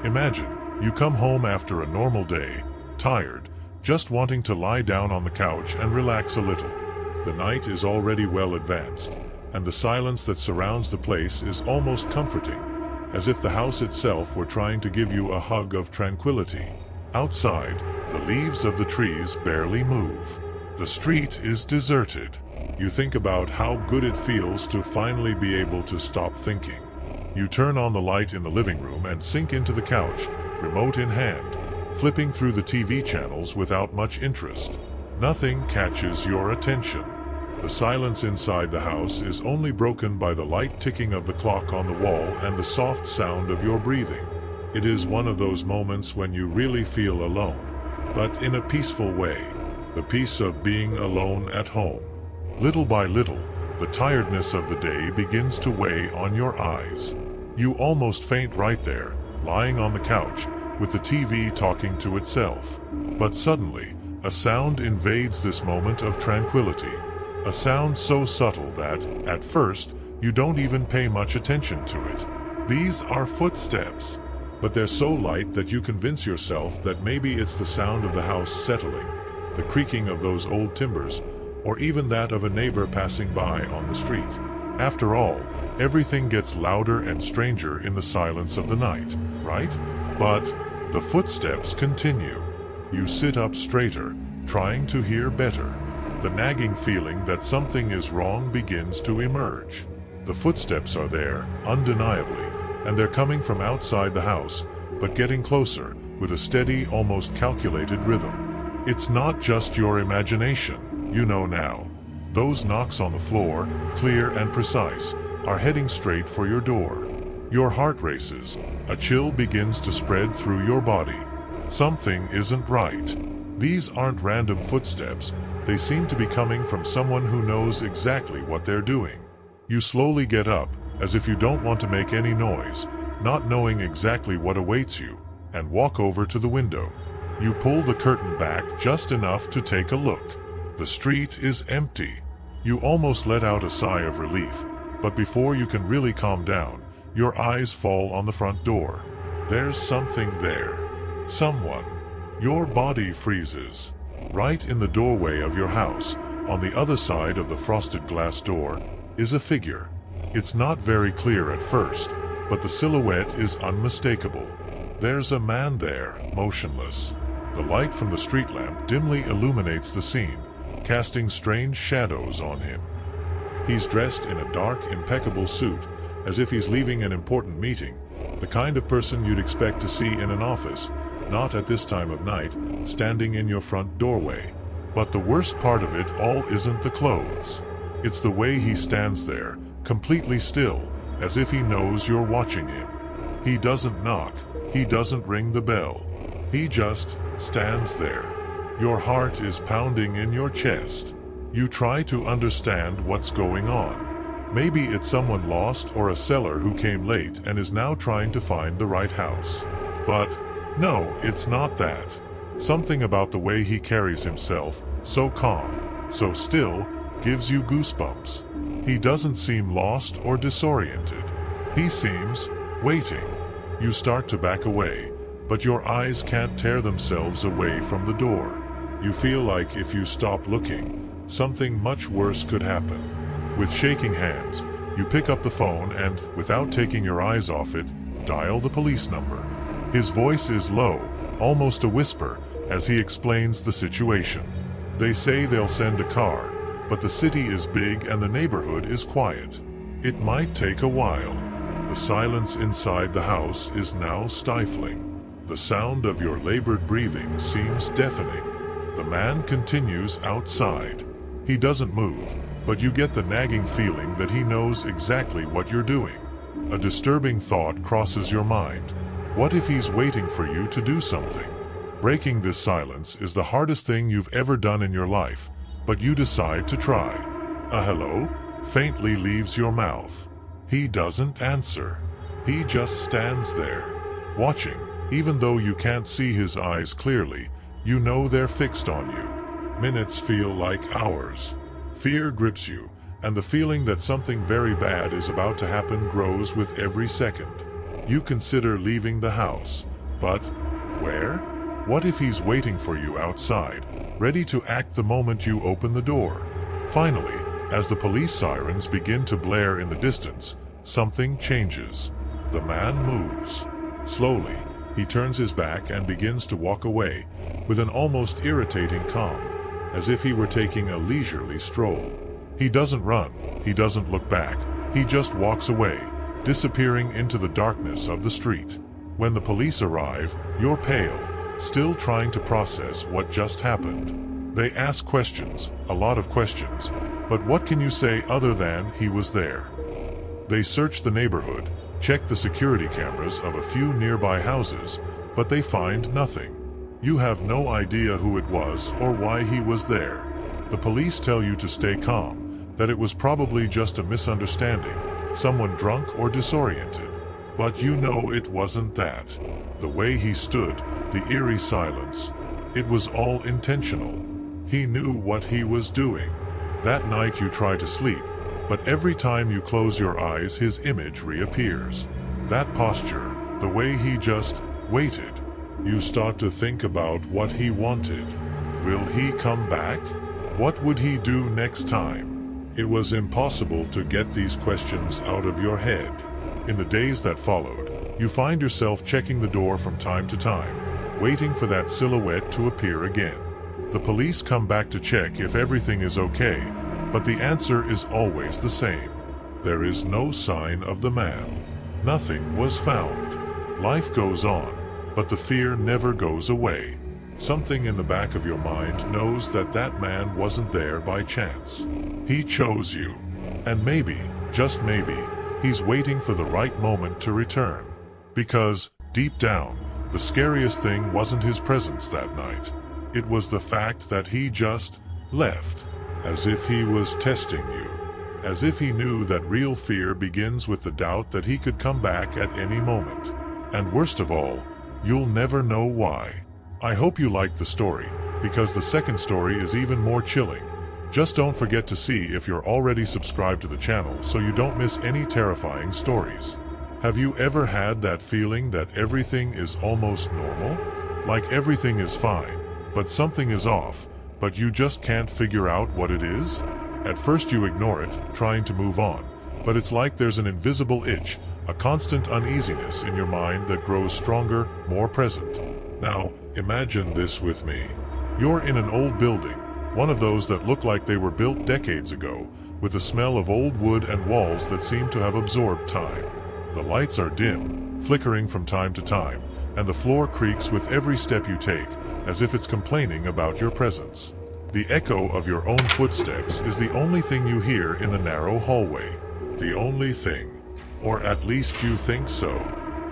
Imagine, you come home after a normal day, tired, just wanting to lie down on the couch and relax a little. The night is already well advanced, and the silence that surrounds the place is almost comforting, as if the house itself were trying to give you a hug of tranquility. Outside, the leaves of the trees barely move. The street is deserted. You think about how good it feels to finally be able to stop thinking. You turn on the light in the living room and sink into the couch, remote in hand, flipping through the TV channels without much interest. Nothing catches your attention. The silence inside the house is only broken by the light ticking of the clock on the wall and the soft sound of your breathing. It is one of those moments when you really feel alone, but in a peaceful way. The peace of being alone at home. Little by little, the tiredness of the day begins to weigh on your eyes. You almost faint right there, lying on the couch, with the TV talking to itself. But suddenly, a sound invades this moment of tranquility. A sound so subtle that, at first, you don't even pay much attention to it. These are footsteps, but they're so light that you convince yourself that maybe it's the sound of the house settling, the creaking of those old timbers, or even that of a neighbor passing by on the street. After all, everything gets louder and stranger in the silence of the night, right? But the footsteps continue. You sit up straighter, trying to hear better. The nagging feeling that something is wrong begins to emerge. The footsteps are there, undeniably, and they're coming from outside the house, but getting closer, with a steady, almost calculated rhythm. It's not just your imagination, you know now. Those knocks on the floor, clear and precise, are heading straight for your door. Your heart races, a chill begins to spread through your body. Something isn't right. These aren't random footsteps, they seem to be coming from someone who knows exactly what they're doing. You slowly get up, as if you don't want to make any noise, not knowing exactly what awaits you, and walk over to the window. You pull the curtain back just enough to take a look. The street is empty. You almost let out a sigh of relief, but before you can really calm down, your eyes fall on the front door. There's something there. Someone. Your body freezes. Right in the doorway of your house, on the other side of the frosted glass door, is a figure. It's not very clear at first, but the silhouette is unmistakable. There's a man there, motionless. The light from the street lamp dimly illuminates the scene, casting strange shadows on him. He's dressed in a dark, impeccable suit, as if he's leaving an important meeting, the kind of person you'd expect to see in an office, not at this time of night, standing in your front doorway. But the worst part of it all isn't the clothes. It's the way he stands there, completely still, as if he knows you're watching him. He doesn't knock, he doesn't ring the bell. He just stands there. Your heart is pounding in your chest. You try to understand what's going on. Maybe it's someone lost or a seller who came late and is now trying to find the right house. But no, it's not that. Something about the way he carries himself, so calm, so still, gives you goosebumps. He doesn't seem lost or disoriented. He seems waiting. You start to back away, but your eyes can't tear themselves away from the door. You feel like if you stop looking, something much worse could happen. With shaking hands, you pick up the phone and, without taking your eyes off it, dial the police number. His voice is low, almost a whisper, as he explains the situation. They say they'll send a car, but the city is big and the neighborhood is quiet. It might take a while. The silence inside the house is now stifling. The sound of your labored breathing seems deafening. The man continues outside. He doesn't move, but you get the nagging feeling that he knows exactly what you're doing. A disturbing thought crosses your mind. What if he's waiting for you to do something? Breaking this silence is the hardest thing you've ever done in your life, but you decide to try. A hello faintly leaves your mouth. He doesn't answer. He just stands there, watching. Even though you can't see his eyes clearly, you know they're fixed on you. Minutes feel like hours. Fear grips you, and the feeling that something very bad is about to happen grows with every second. You consider leaving the house, But where? What if he's waiting for you outside, ready to act the moment you open the door? Finally, as the police sirens begin to blare in the distance, something changes. The man moves. Slowly, he turns his back and begins to walk away, with an almost irritating calm, as if he were taking a leisurely stroll. He doesn't run, he doesn't look back, he just walks away, disappearing into the darkness of the street. When the police arrive, you're pale, still trying to process what just happened. They ask questions, a lot of questions, but what can you say other than he was there? They search the neighborhood, check the security cameras of a few nearby houses, but they find nothing. You have no idea who it was or why he was there. The police tell you to stay calm, that it was probably just a misunderstanding, someone drunk or disoriented. But you know it wasn't that. The way he stood, the eerie silence, it was all intentional. He knew what he was doing. That night you try to sleep, but every time you close your eyes his image reappears. That posture, the way he just waited. You start to think about what he wanted. Will he come back? What would he do next time? It was impossible to get these questions out of your head. In the days that followed, you find yourself checking the door from time to time, waiting for that silhouette to appear again. The police come back to check if everything is okay, but the answer is always the same. There is no sign of the man. Nothing was found. Life goes on, but the fear never goes away. Something in the back of your mind knows that that man wasn't there by chance. He chose you. And maybe, just maybe, he's waiting for the right moment to return. Because, deep down, the scariest thing wasn't his presence that night. It was the fact that he just left. As if he was testing you. As if he knew that real fear begins with the doubt that he could come back at any moment. And worst of all, you'll never know why. I hope you liked the story, because the second story is even more chilling. Just don't forget to see if you're already subscribed to the channel so you don't miss any terrifying stories. Have you ever had that feeling that everything is almost normal? Like everything is fine, but something is off, but you just can't figure out what it is? At first you ignore it, trying to move on, but it's like there's an invisible itch, a constant uneasiness in your mind that grows stronger, more present. Now, imagine this with me. You're in an old building, one of those that look like they were built decades ago, with the smell of old wood and walls that seem to have absorbed time. The lights are dim, flickering from time to time, and the floor creaks with every step you take, as if it's complaining about your presence. The echo of your own footsteps is the only thing you hear in the narrow hallway. The only thing. Or at least you think so.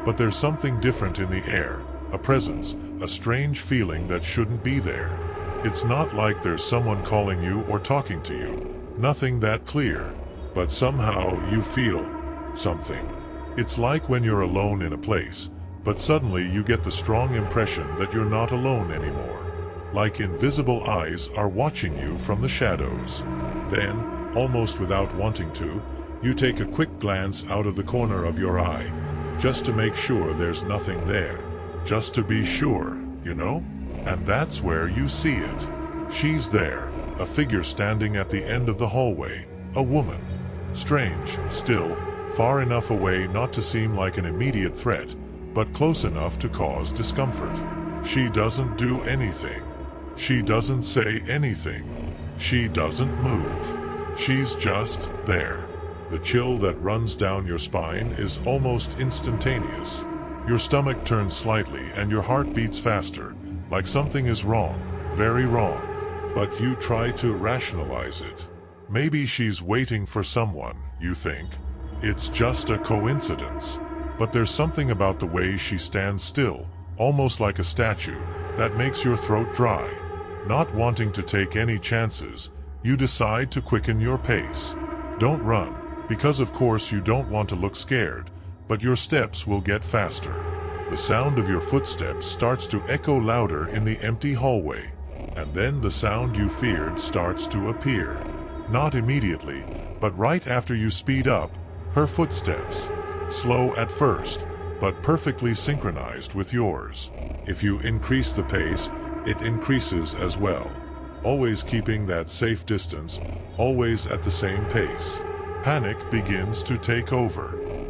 But there's something different in the air, a presence, a strange feeling that shouldn't be there. It's not like there's someone calling you or talking to you. Nothing that clear. But somehow you feel something. It's like when you're alone in a place, but suddenly you get the strong impression that you're not alone anymore. Like invisible eyes are watching you from the shadows. Then, almost without wanting to, you take a quick glance out of the corner of your eye, just to make sure there's nothing there. Just to be sure, you know? And that's where you see it. She's there, a figure standing at the end of the hallway, a woman. Strange, still, far enough away not to seem like an immediate threat, but close enough to cause discomfort. She doesn't do anything. She doesn't say anything. She doesn't move. She's just there. The chill that runs down your spine is almost instantaneous. Your stomach turns slightly and your heart beats faster, like something is wrong, very wrong. But you try to rationalize it. Maybe she's waiting for someone, you think. It's just a coincidence. But there's something about the way she stands still, almost like a statue, that makes your throat dry. Not wanting to take any chances, you decide to quicken your pace. Don't run, because of course you don't want to look scared, but your steps will get faster. The sound of your footsteps starts to echo louder in the empty hallway, and then the sound you feared starts to appear. Not immediately, but right after you speed up, her footsteps. Slow at first, but perfectly synchronized with yours. If you increase the pace, it increases as well. Always keeping that safe distance, always at the same pace. Panic begins to take over.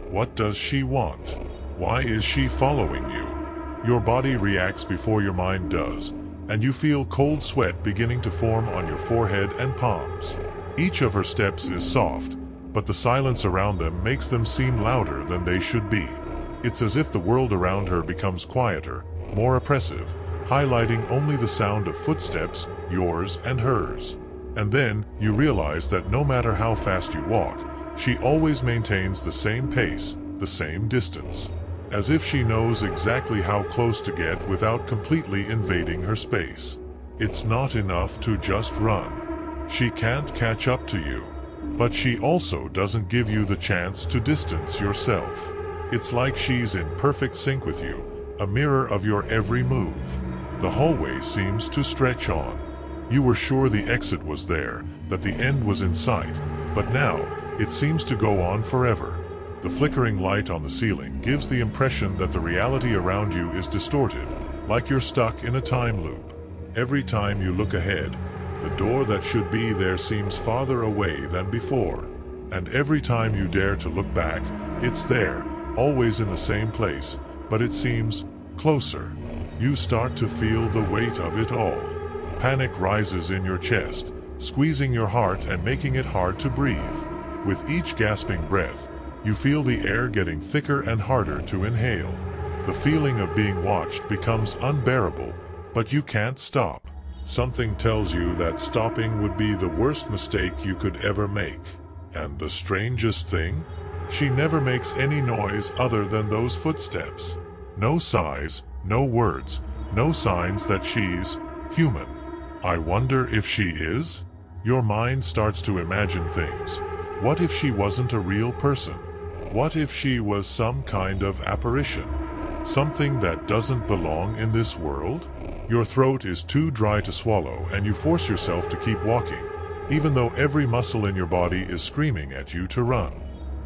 What does she want? Why is she following you? Your body reacts before your mind does, and you feel cold sweat beginning to form on your forehead and palms. Each of her steps is soft, but the silence around them makes them seem louder than they should be. It's as if the world around her becomes quieter, more oppressive, highlighting only the sound of footsteps, yours and hers. And then, you realize that no matter how fast you walk, she always maintains the same pace, the same distance. As if she knows exactly how close to get without completely invading her space. It's not enough to just run. She can't catch up to you. But she also doesn't give you the chance to distance yourself. It's like she's in perfect sync with you, a mirror of your every move. The hallway seems to stretch on. You were sure the exit was there, that the end was in sight, but now, it seems to go on forever. The flickering light on the ceiling gives the impression that the reality around you is distorted, like you're stuck in a time loop. Every time you look ahead, the door that should be there seems farther away than before. And every time you dare to look back, it's there, always in the same place, but it seems closer. You start to feel the weight of it all. Panic rises in your chest, squeezing your heart and making it hard to breathe. With each gasping breath, you feel the air getting thicker and harder to inhale. The feeling of being watched becomes unbearable, but you can't stop. Something tells you that stopping would be the worst mistake you could ever make. And the strangest thing? She never makes any noise other than those footsteps. No sighs, no words, no signs that she's human. I wonder if she is? Your mind starts to imagine things. What if she wasn't a real person? What if she was some kind of apparition? Something that doesn't belong in this world? Your throat is too dry to swallow and you force yourself to keep walking, even though every muscle in your body is screaming at you to run.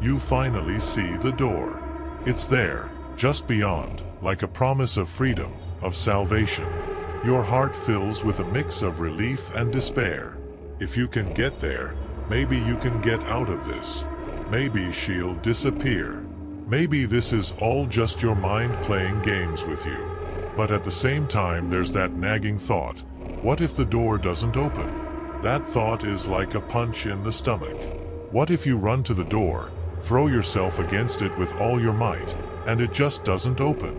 You finally see the door. It's there, just beyond, like a promise of freedom, of salvation. Your heart fills with a mix of relief and despair. If you can get there, maybe you can get out of this. Maybe she'll disappear. Maybe this is all just your mind playing games with you. But at the same time there's that nagging thought, what if the door doesn't open? That thought is like a punch in the stomach. What if you run to the door, throw yourself against it with all your might, and it just doesn't open?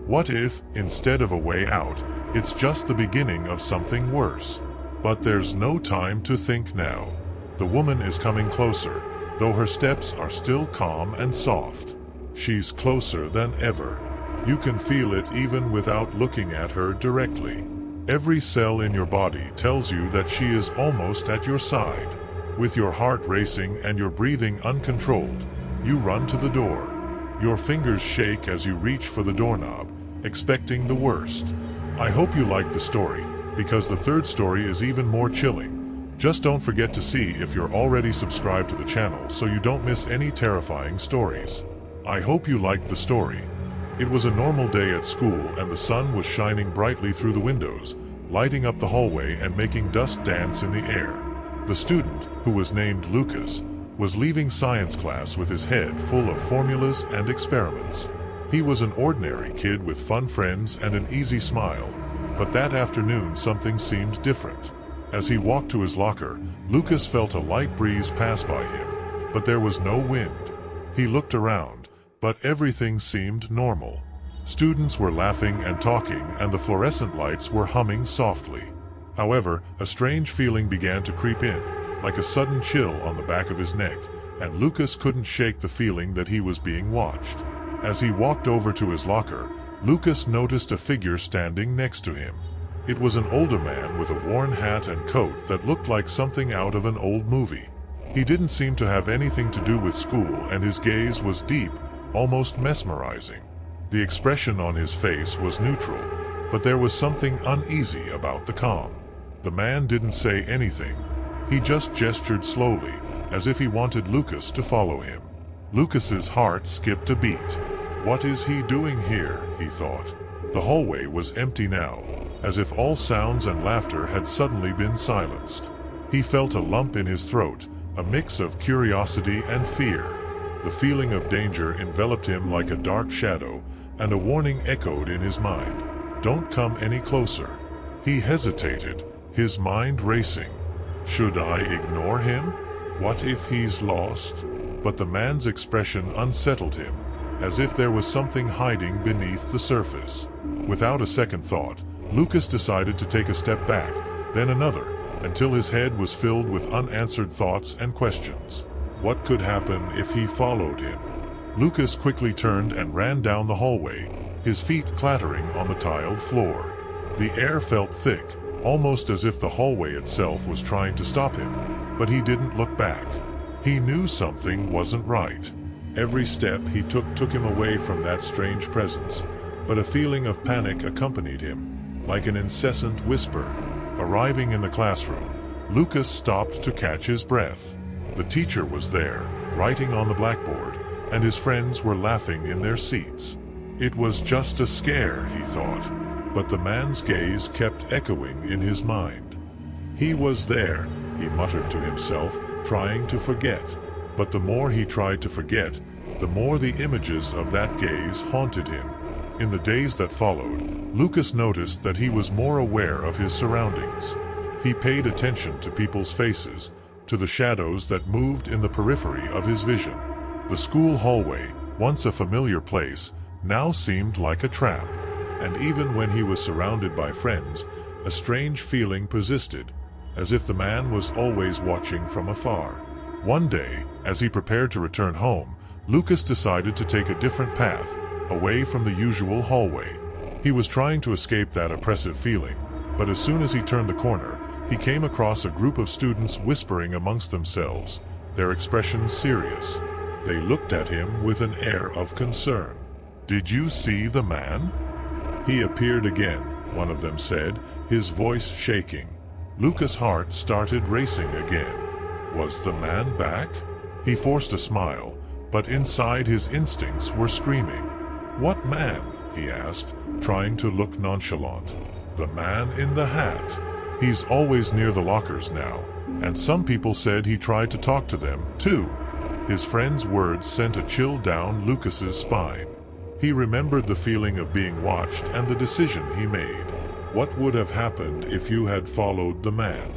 What if, instead of a way out, it's just the beginning of something worse? But there's no time to think now. The woman is coming closer, though her steps are still calm and soft. She's closer than ever. You can feel it even without looking at her directly. Every cell in your body tells you that she is almost at your side. With your heart racing and your breathing uncontrolled, you run to the door. Your fingers shake as you reach for the doorknob, expecting the worst. I hope you liked the story, because the third story is even more chilling. Just don't forget to see if you're already subscribed to the channel so you don't miss any terrifying stories. I hope you liked the story. It was a normal day at school and the sun was shining brightly through the windows, lighting up the hallway and making dust dance in the air. The student, who was named Lucas, was leaving science class with his head full of formulas and experiments. He was an ordinary kid with fun friends and an easy smile, but that afternoon something seemed different. As he walked to his locker, Lucas felt a light breeze pass by him, but there was no wind. He looked around, but everything seemed normal. Students were laughing and talking, and the fluorescent lights were humming softly. However, a strange feeling began to creep in, like a sudden chill on the back of his neck, and Lucas couldn't shake the feeling that he was being watched. As he walked over to his locker, Lucas noticed a figure standing next to him. It was an older man with a worn hat and coat that looked like something out of an old movie. He didn't seem to have anything to do with school, and his gaze was deep, almost mesmerizing. The expression on his face was neutral, but there was something uneasy about the calm. The man didn't say anything. He just gestured slowly, as if he wanted Lucas to follow him. Lucas's heart skipped a beat. What is he doing here, he thought. The hallway was empty now, as if all sounds and laughter had suddenly been silenced. He felt a lump in his throat, a mix of curiosity and fear. The feeling of danger enveloped him like a dark shadow, and a warning echoed in his mind. Don't come any closer. He hesitated, his mind racing. Should I ignore him? What if he's lost? But the man's expression unsettled him, as if there was something hiding beneath the surface. Without a second thought, Lucas decided to take a step back, then another, until his head was filled with unanswered thoughts and questions. What could happen if he followed him? Lucas quickly turned and ran down the hallway, his feet clattering on the tiled floor. The air felt thick, almost as if the hallway itself was trying to stop him, but he didn't look back. He knew something wasn't right. Every step he took him away from that strange presence, but a feeling of panic accompanied him, like an incessant whisper. Arriving in the classroom, Lucas stopped to catch his breath. The teacher was there, writing on the blackboard, and his friends were laughing in their seats. It was just a scare, he thought, but the man's gaze kept echoing in his mind. He was there, he muttered to himself, trying to forget. But the more he tried to forget, the more the images of that gaze haunted him. In the days that followed, Lucas noticed that he was more aware of his surroundings. He paid attention to people's faces, to the shadows that moved in the periphery of his vision. The school hallway, once a familiar place, now seemed like a trap. And even when he was surrounded by friends, a strange feeling persisted, as if the man was always watching from afar. One day, as he prepared to return home, Lucas decided to take a different path, away from the usual hallway. He was trying to escape that oppressive feeling, but as soon as he turned the corner, he came across a group of students whispering amongst themselves, their expressions serious. They looked at him with an air of concern. "Did you see the man?" "He appeared again," one of them said, his voice shaking. Lucas' heart started racing again. Was the man back? He forced a smile, but inside his instincts were screaming. "What man?" he asked, trying to look nonchalant. "The man in the hat. He's always near the lockers now, and some people said he tried to talk to them, too." His friend's words sent a chill down Lucas's spine. He remembered the feeling of being watched and the decision he made. What would have happened if you had followed the man?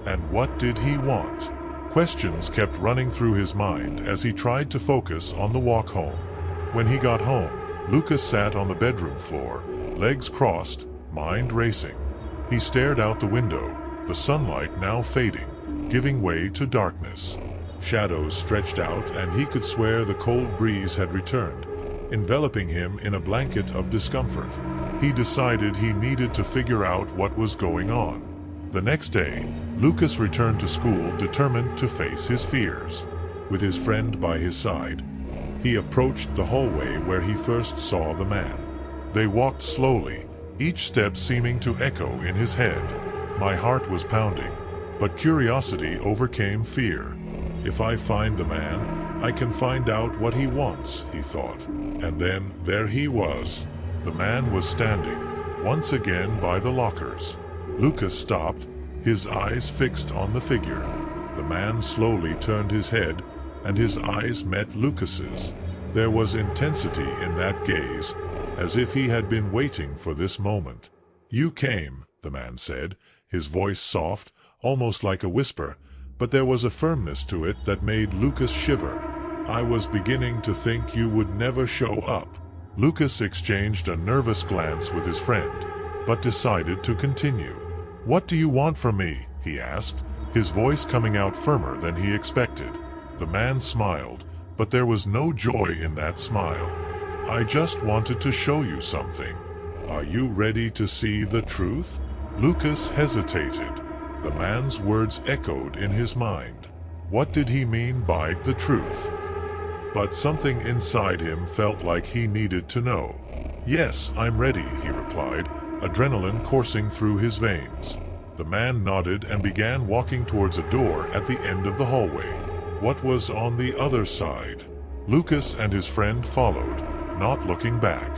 And what did he want? Questions kept running through his mind as he tried to focus on the walk home. When he got home, Lucas sat on the bedroom floor, legs crossed, mind racing. He stared out the window, the sunlight now fading, giving way to darkness. Shadows stretched out, and he could swear the cold breeze had returned, enveloping him in a blanket of discomfort. He decided he needed to figure out what was going on. The next day, Lucas returned to school determined to face his fears. With his friend by his side, he approached the hallway where he first saw the man. They walked slowly, each step seeming to echo in his head. My heart was pounding, but curiosity overcame fear. If I find the man, I can find out what he wants, he thought. And then, there he was. The man was standing, once again by the lockers. Lucas stopped, his eyes fixed on the figure. The man slowly turned his head, and his eyes met Lucas's. There was intensity in that gaze, as if he had been waiting for this moment. "You came," the man said, his voice soft, almost like a whisper, but there was a firmness to it that made Lucas shiver. "I was beginning to think you would never show up." Lucas exchanged a nervous glance with his friend, but decided to continue. "What do you want from me?" he asked, his voice coming out firmer than he expected. The man smiled, but there was no joy in that smile. "I just wanted to show you something. Are you ready to see the truth?" Lucas hesitated. The man's words echoed in his mind. What did he mean by the truth? But something inside him felt like he needed to know. "Yes, I'm ready," he replied, adrenaline coursing through his veins. The man nodded and began walking towards a door at the end of the hallway. What was on the other side? Lucas and his friend followed. not looking back.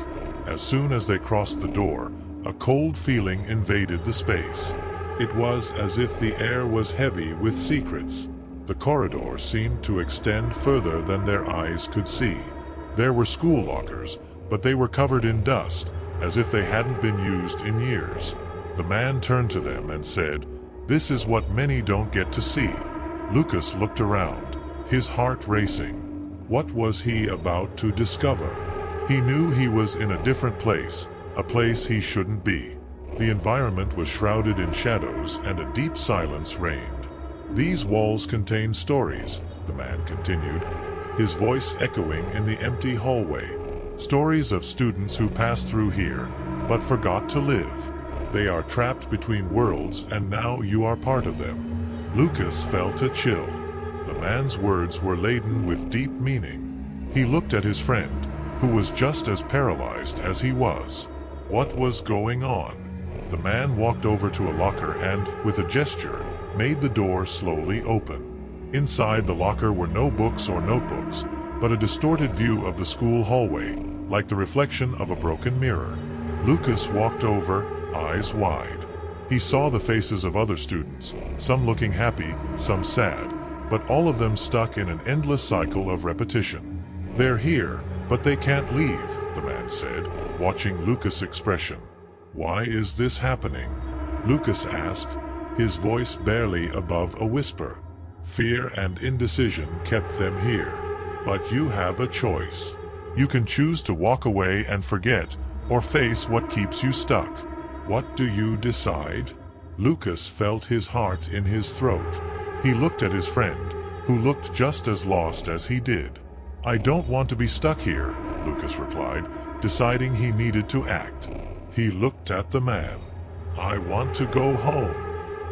As soon as they crossed the door, a cold feeling invaded the space. It was as if the air was heavy with secrets. The corridor seemed to extend further than their eyes could see. There were school lockers, but they were covered in dust, as if they hadn't been used in years. The man turned to them and said, "This is what many don't get to see." Lucas looked around, his heart racing. What was he about to discover? He knew he was in a different place, a place he shouldn't be. The environment was shrouded in shadows and a deep silence reigned. "These walls contain stories," the man continued, his voice echoing in the empty hallway. "Stories of students who passed through here, but forgot to live. They are trapped between worlds, and now you are part of them." Lucas felt a chill. The man's words were laden with deep meaning. He looked at his friend, who was just as paralyzed as he was. What was going on? The man walked over to a locker and, with a gesture, made the door slowly open. Inside the locker were no books or notebooks, but a distorted view of the school hallway, like the reflection of a broken mirror. Lucas walked over, eyes wide. He saw the faces of other students, some looking happy, some sad, but all of them stuck in an endless cycle of repetition. "They're here, but they can't leave," the man said, watching Lucas' expression. "Why is this happening?" Lucas asked, his voice barely above a whisper. "Fear and indecision kept them here. But you have a choice. You can choose to walk away and forget, or face what keeps you stuck. What do you decide?" Lucas felt his heart in his throat. He looked at his friend, who looked just as lost as he did. "I don't want to be stuck here," Lucas replied, deciding he needed to act. He looked at the man. "I want to go home."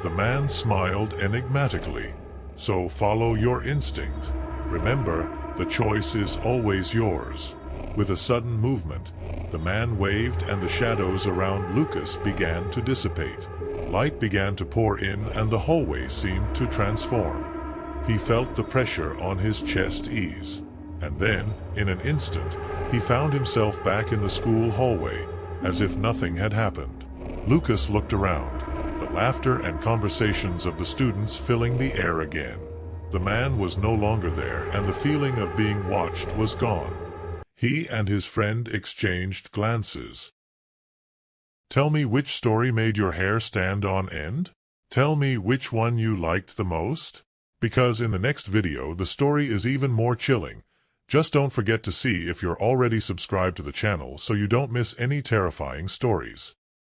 The man smiled enigmatically. "So follow your instinct. Remember, the choice is always yours." With a sudden movement, the man waved and the shadows around Lucas began to dissipate. Light began to pour in and the hallway seemed to transform. He felt the pressure on his chest ease. And then, in an instant, he found himself back in the school hallway, as if nothing had happened. Lucas looked around, the laughter and conversations of the students filling the air again. The man was no longer there, and the feeling of being watched was gone. He and his friend exchanged glances. "Tell me which story made your hair stand on end? Tell me which one you liked the most? Because in the next video the story is even more chilling. Just don't forget to see if you're already subscribed to the channel so you don't miss any terrifying stories."